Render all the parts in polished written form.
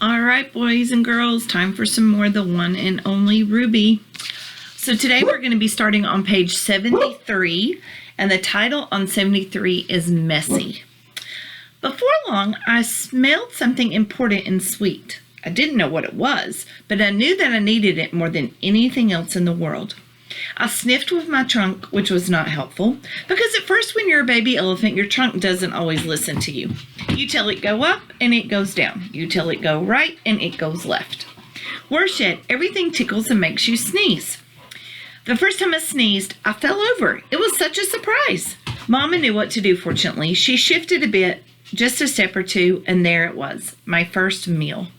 All right, boys and girls, time for some more The One and Only Ruby. So today we're going to be starting on page 73, and the title on 73 is Messy. Before long, I smelled something important and sweet. I didn't know what it was, but I knew that I needed it more than anything else in the world. I sniffed with my trunk, which was not helpful, because at first when you're a baby elephant, your trunk doesn't always listen to you. You tell it go up and it goes down. You tell it go right and it goes left. Worse yet, everything tickles and makes you sneeze. The first time I sneezed, I fell over. It was such a surprise. Mama knew what to do, fortunately. She shifted a bit, just a step or two, and there it was, my first meal.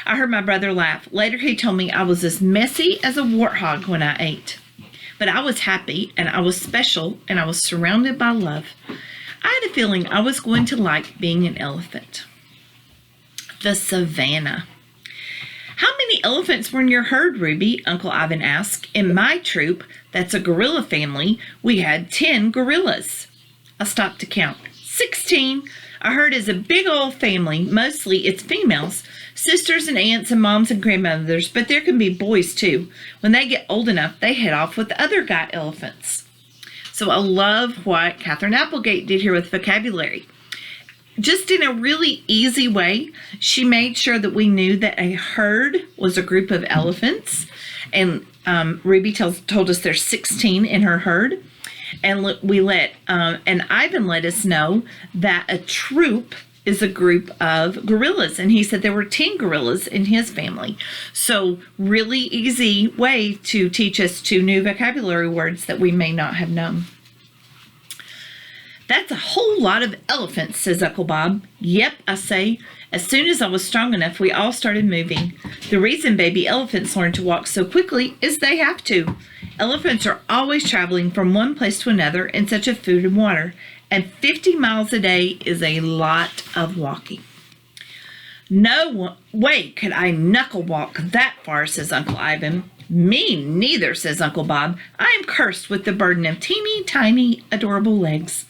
I heard my brother laugh. Later he told me I was as messy as a warthog when I ate. But I was happy, and I was special, and I was surrounded by love. I had a feeling I was going to like being an elephant. The savannah. How many elephants were in your herd, Ruby? Uncle Ivan asked. In my troop, that's a gorilla family, we had 10 gorillas. I stopped to count. 16. A herd is a big old family. Mostly it's females. Sisters and aunts and moms and grandmothers, but there can be boys too. When they get old enough, they head off with the other guy elephants. So I love what Catherine Applegate did here with vocabulary. Just in a really easy way, she made sure that we knew that a herd was a group of elephants. And Ruby told us there's 16 in her herd. And and Ivan let us know that a troop is a group of gorillas. And he said there were 10 gorillas in his family. So really easy way to teach us 2 new vocabulary words that we may not have known. That's a whole lot of elephants, says Uncle Bob. Yep, I say. As soon as I was strong enough, we all started moving. The reason baby elephants learn to walk so quickly is they have to. Elephants are always traveling from one place to another in search of food and water, and 50 miles a day is a lot of walking. No way could I knuckle walk that far, says Uncle Ivan. Me neither, says Uncle Bob. I am cursed with the burden of teeny tiny adorable legs.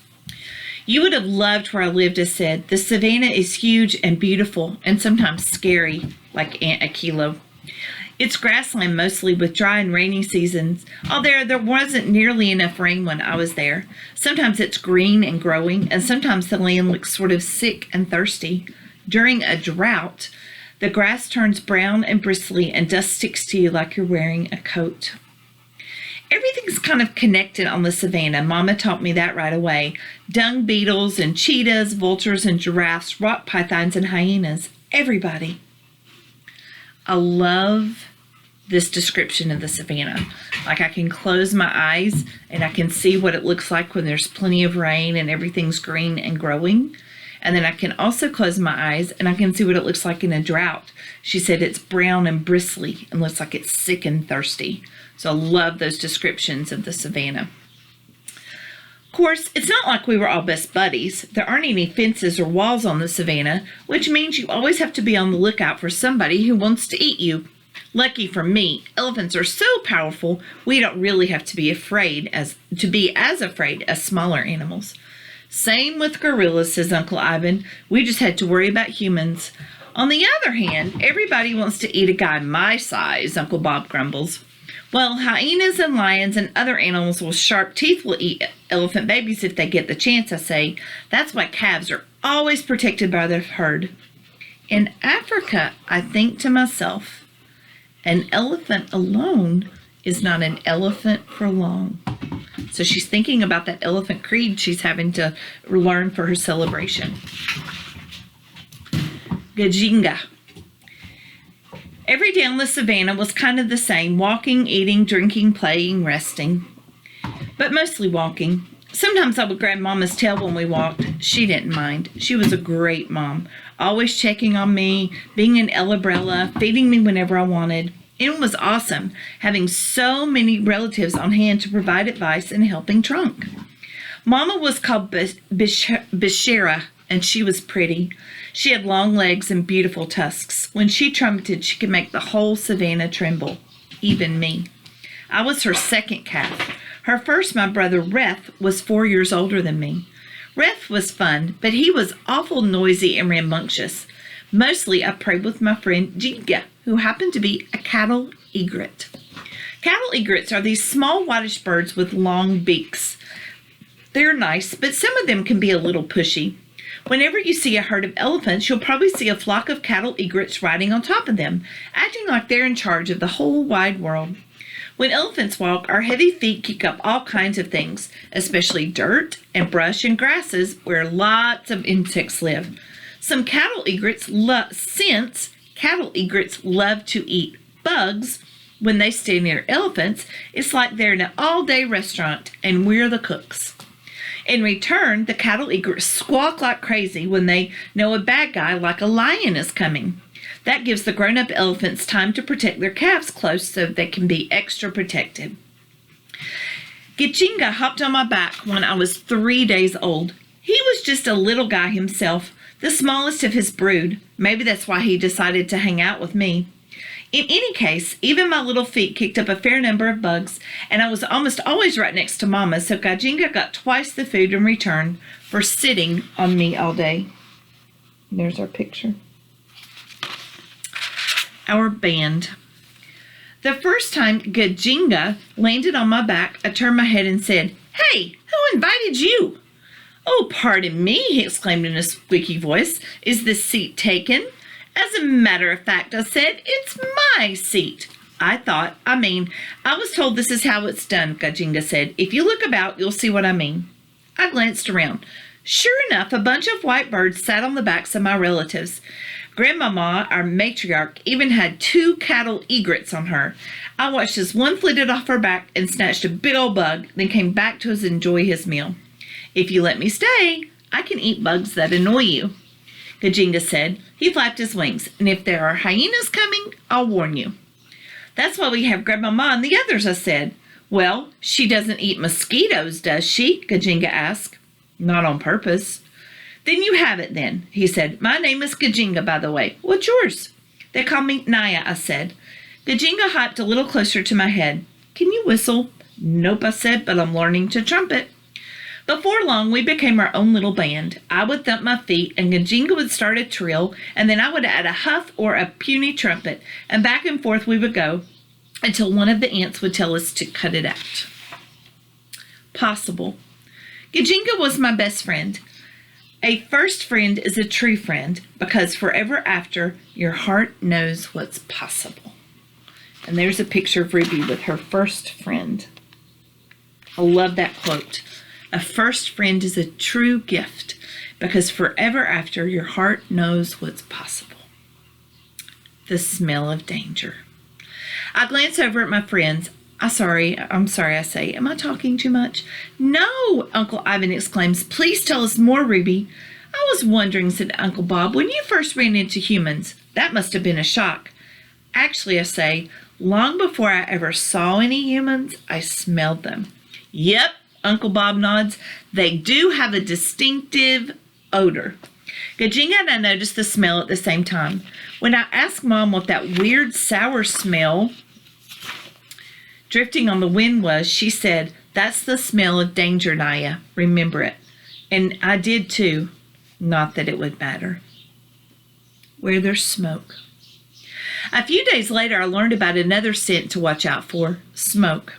You would have loved where I lived, I said. The savannah is huge and beautiful and sometimes scary, like Aunt Akilo. It's grassland mostly with dry and rainy seasons, although there wasn't nearly enough rain when I was there. Sometimes it's green and growing, and sometimes the land looks sort of sick and thirsty. During a drought, the grass turns brown and bristly and dust sticks to you like you're wearing a coat. Everything's kind of connected on the savannah. Mama taught me that right away. Dung beetles and cheetahs, vultures and giraffes, rock pythons and hyenas. Everybody. I love this description of the savannah. Like I can close my eyes and I can see what it looks like when there's plenty of rain and everything's green and growing. And then I can also close my eyes and I can see what it looks like in a drought. She said it's brown and bristly and looks like it's sick and thirsty. So I love those descriptions of the savannah. Of course, it's not like we were all best buddies. There aren't any fences or walls on the savannah, which means you always have to be on the lookout for somebody who wants to eat you. Lucky for me, elephants are so powerful, we don't really have to be as afraid as smaller animals. Same with gorillas, says Uncle Ivan. We just had to worry about humans. On the other hand, everybody wants to eat a guy my size, Uncle Bob grumbles. Well, hyenas and lions and other animals with sharp teeth will eat elephant babies if they get the chance, I say. That's why calves are always protected by their herd. In Africa, I think to myself, an elephant alone is not an elephant for long. So she's thinking about that elephant creed she's having to learn for her celebration. Gajinga. Every day on the savannah was kind of the same, walking, eating, drinking, playing, resting, but mostly walking. Sometimes I would grab Mama's tail when we walked. She didn't mind. She was a great mom, always checking on me, being an umbrella, feeding me whenever I wanted. It was awesome, having so many relatives on hand to provide advice and helping trunk. Mama was called Bishara, and she was pretty. She had long legs and beautiful tusks. When she trumpeted, she could make the whole savannah tremble, even me. I was her second calf. Her first, my brother Reth, was 4 years older than me. Reth was fun, but he was awful noisy and rambunctious. Mostly I prayed with my friend Gajinga, who happened to be a cattle egret. Cattle egrets are these small whitish birds with long beaks. They're nice, but some of them can be a little pushy. Whenever you see a herd of elephants, you'll probably see a flock of cattle egrets riding on top of them, acting like they're in charge of the whole wide world. When elephants walk, our heavy feet kick up all kinds of things, especially dirt and brush and grasses where lots of insects live. Some cattle egrets love to eat bugs when they stay near elephants, it's like they're in an all-day restaurant and we're the cooks. In return, the cattle egrets squawk like crazy when they know a bad guy like a lion is coming. That gives the grown-up elephants time to protect their calves close so they can be extra protected. Gajinga hopped on my back when I was 3 days old. He was just a little guy himself, the smallest of his brood. Maybe that's why he decided to hang out with me. In any case, even my little feet kicked up a fair number of bugs, and I was almost always right next to Mama, so Gajinga got twice the food in return for sitting on me all day. There's our picture. Our band. The first time Gajinga landed on my back, I turned my head and said, "Hey, who invited you?" "Oh, pardon me," he exclaimed in a squeaky voice. "Is the seat taken?" "As a matter of fact," I said, "it's my seat." I was told this is how it's done," Gajinga said. "If you look about, you'll see what I mean." I glanced around. Sure enough, a bunch of white birds sat on the backs of my relatives. Grandmama, our matriarch, even had 2 cattle egrets on her. I watched as one flitted off her back and snatched a big old bug, then came back to enjoy his meal. "If you let me stay, I can eat bugs that annoy you," Gajinga said. He flapped his wings. "And if there are hyenas coming, I'll warn you." "That's why we have Grandmama and the others," I said. "Well, she doesn't eat mosquitoes, does she?" Gajinga asked. "Not on purpose." "Then you have it then," he said. "My name is Gajinga, by the way. What's yours?" "They call me Naya," I said. Gajinga hopped a little closer to my head. "Can you whistle?" "Nope," I said, "but I'm learning to trumpet." Before long, we became our own little band. I would thump my feet, and Gajinga would start a trill, and then I would add a huff or a puny trumpet, and back and forth we would go until one of the ants would tell us to cut it out. Possible. Gajinga was my best friend. A first friend is a true friend because forever after, your heart knows what's possible. And there's a picture of Ruby with her first friend. I love that quote. A first friend is a true gift because forever after, your heart knows what's possible. The smell of danger. I glance over at my friends. I'm sorry, I say. Am I talking too much? "No," Uncle Ivan exclaims. "Please tell us more, Ruby." "I was wondering," said Uncle Bob, "when you first ran into humans, that must have been a shock." "Actually," I say, "long before I ever saw any humans, I smelled them." "Yep," Uncle Bob nods. "They do have a distinctive odor." Gajinga and I noticed the smell at the same time. When I asked Mom what that weird sour smell drifting on the wind was, she said, "That's the smell of danger, Naya. Remember it." And I did too. Not that it would matter. Where there's smoke. A few days later, I learned about another scent to watch out for: smoke.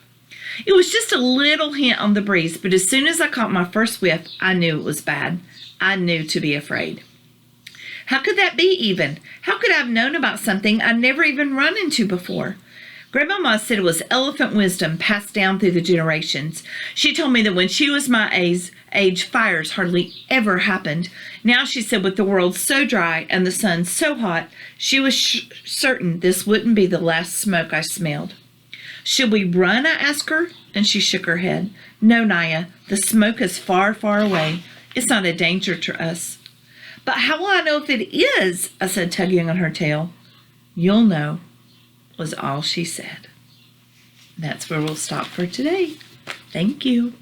It was just a little hint on the breeze, but as soon as I caught my first whiff, I knew it was bad. I knew to be afraid. How could that be even? How could I have known about something I'd never even run into before? Grandmama said it was elephant wisdom passed down through the generations. She told me that when she was my age, fires hardly ever happened. Now, she said, with the world so dry and the sun so hot, she was certain this wouldn't be the last smoke I smelled. "Should we run?" I asked her, and she shook her head. "No, Naya, the smoke is far, far away. It's not a danger to us." "But how will I know if it is?" I said, tugging on her tail. "You'll know," was all she said. That's where we'll stop for today. Thank you.